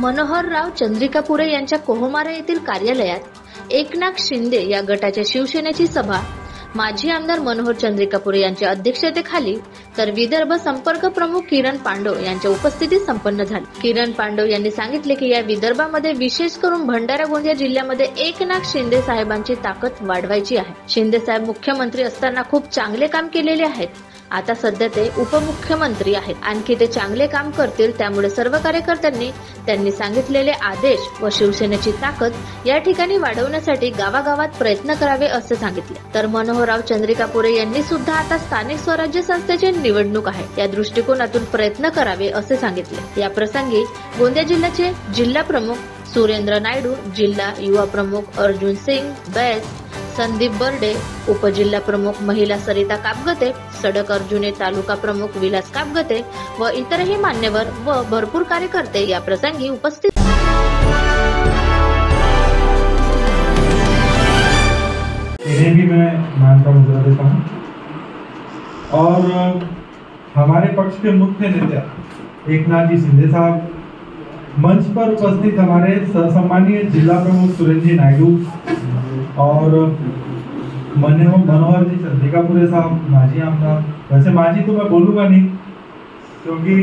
मनोहरराव चंद्रिकापुरे यांच्या कोहमारा येथील कार्यालयात एकनाथ शिंदे या गटाच्या शिवसेनेची सभा माजी आमदार मनोहर चंद्रिकापुरे यांच्या अध्यक्षतेखाली तर विदर्भ संपर्क प्रमुख किरण पांडव यांच्या उपस्थितीत संपन्न झाली। किरण पांडव यांनी सांगितले की या विदर्भामध्ये विशेष करून भंडारा गोंदिया जिल्ह्यामध्ये एकनाथ शिंदे साहेबांची ताकद वाढवायची आहे। शिंदे साहेब मुख्यमंत्री असताना खूप चांगले काम केलेले आहेत, आता सध्या ते उपमुख्यमंत्री आहेत, आणखी ते चांगले काम करतील, त्यामुळे सर्व कार्यकर्त्यांनी त्यांनी सांगितलेले आदेश व शिवसेनेची ताकद या ठिकाणी वाढवण्यासाठी गावागावात प्रयत्न करावे असे सांगितले। तर मनोहरराव चंद्रिकापुरे यांनी सुद्धा आता स्थानिक स्वराज्य संस्थेची निवडणूक आहे, या दृष्टिकोनातून प्रयत्न करावे असे सांगितले। या प्रसंगी गोंदिया जिल्ह्याचे जिल्हा प्रमुख सुरेंद्र नायडू, जिल्हा युवा प्रमुख अर्जुन सिंग बैस, संदीप बर्डे, उपजिल्हा प्रमुख महिला सरिता कापगते, सडक अर्जुने तालुका प्रमुख विलास कापगते व इतरही मान्यवर व भरपूर कार्यकर्ते या प्रसंगी उपस्थित। इन्हें भी मैं मान का मुजरा देता हूँ और हमारे पक्ष के मुख्य नेता एकनाथ जी शिंदे साहब, मंच पर उपस्थित हमारे सम्मानीय जिला प्रमुख सुरेंद्र जी नायडू और मनोहर जी चंद्रिकापुरे साहब माजी आमदार। वैसे माजी तो मैं बोलूंगा नहीं, क्योंकि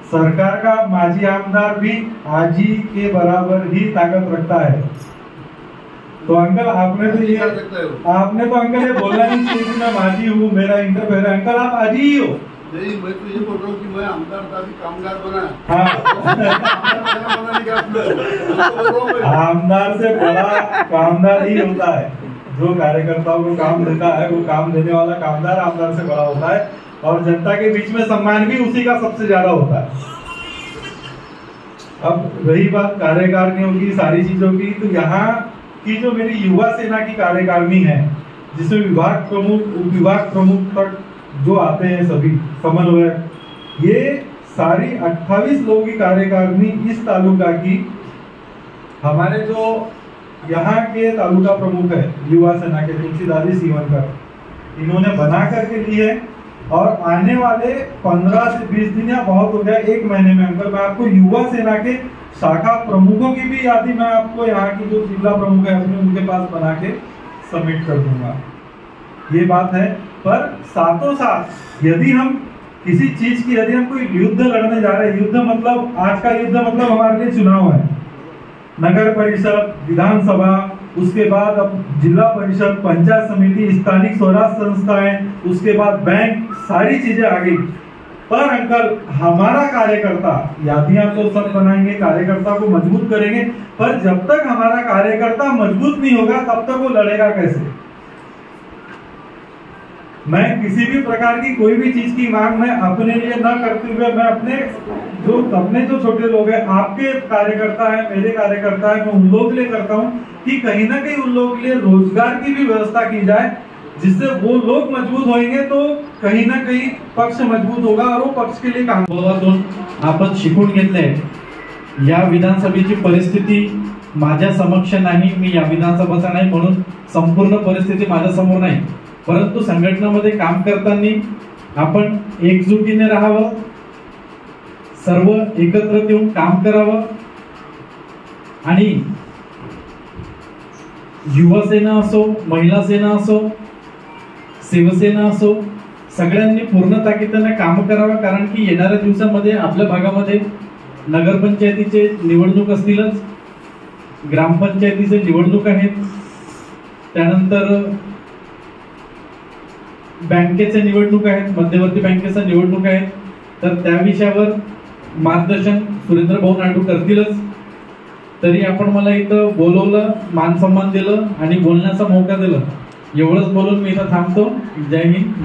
सरकार का माजी आमदार भी आजी के बराबर ही ताकत रखता है। तो अंकल आपने तो अंकल ये बोलना नहीं चाहिए कि मैं माजी हूँ, मेरा इंटरफेयर है। अंकल आप आजी ही हो। नहीं, मैं तो ये बोल रहा हूँ कि मैं आमदार था, अभी कामगार बना। आमदार से बड़ा कामदार ही होता है। जो कार्यकर्ताओं को काम देता है वो काम देने वाला कामदार आमदार से बड़ा होता है, और जनता के बीच में सम्मान भी उसी का सबसे ज्यादा होता है। अब रही बात कार्यकारिणियों की, सारी चीजों की, तो यहाँ की जो मेरी युवा सेना की कार्यकारिणी है, जिसमें विभाग प्रमुख, उप विभाग प्रमुख तक जो आते हैं सभी समन्वयक, ये सारी 28 लोगों की कार्यकारिणी इस तालुका की हमारे जो यहाँ के तालुका प्रमुख है युवा सेना के तुलसीदास सीवनकर, इन्होंने बना करके ली है। और आने वाले 15 से 20 दिन या बहुत हो गया 1 महीने में अंकल मैं आपको युवा सेना के शाखा प्रमुखों की भी यादी मैं आपको यहाँ की जो जिला प्रमुख है अपने उनके पास बना के सबमिट कर दूंगा। ये बात है। पर साथों साथ यदि हम किसी चीज की, यदि हम कोई युद्ध लड़ने जा रहे हैं, युद्ध मतलब आज का युद्ध मतलब हमारे लिए चुनाव है, नगर परिषद, विधानसभा, उसके बाद अब जिला परिषद, पंचायत समिति, स्थानिक स्वराज संस्थाएं, उसके बाद बैंक, सारी चीजें आ गई। पर अंकल हमारा कार्यकर्ता, यादियां तो सब बनाएंगे, कार्यकर्ता को मजबूत करेंगे, पर जब तक हमारा कार्यकर्ता मजबूत नहीं होगा तब तक वो लड़ेगा कैसे। मैं किसी भी प्रकार की कोई भी चीज की मांग मैं अपने लिए न करते हुए मैं अपने जो छोटे लोग हैं, आपके कार्यकर्ता है, मेरे कार्यकर्ता है, मैं उन लोगों के लिए करता हूँ कि कहीं ना कहीं उन लोगों के लिए रोजगार की भी व्यवस्था की जाए, जिससे वो लोग मजबूत होंगे तो कहीं ना कहीं पक्ष मजबूत होगा और वो पक्ष के लिए काम। आपण शिकून घेतलंय। या विधानसभेची परिस्थिती माझ्या समक्ष नाही, मी या विधानसभेचा नाही म्हणून संपूर्ण परिस्थिती माझ्या समोर नाही, परंतु संघटनेमध्ये काम करताना आपण एकजुटीने राहावं, सर्व एकत्र येऊन काम करावं आणि युवा सेना असो, महिला सेना असो, शिवसेना असो, सगळ्यांनी पूर्ण ताकदीने काम करावं, कारण की येणाऱ्या दिवसामध्ये आपल्या भागामध्ये नगरपंचायतीचे निवडणूक असतीलच, ग्रामपंचायतीचे निवडणूक आहेत, त्यानंतर बँकेचे निवडणूक आहेत, मध्यवर्ती बँकेचा निवडणूक आहेत, तर त्या विषयावर मार्गदर्शन सुरेंद्र भाऊ नायडू करतीलच। तरी आपण मला इथं बोलवलं, मान सन्मान दिलं आणि बोलण्याचा मौका दिला, एवढंच बोलून मी इथं थांबतो। जय हिंद।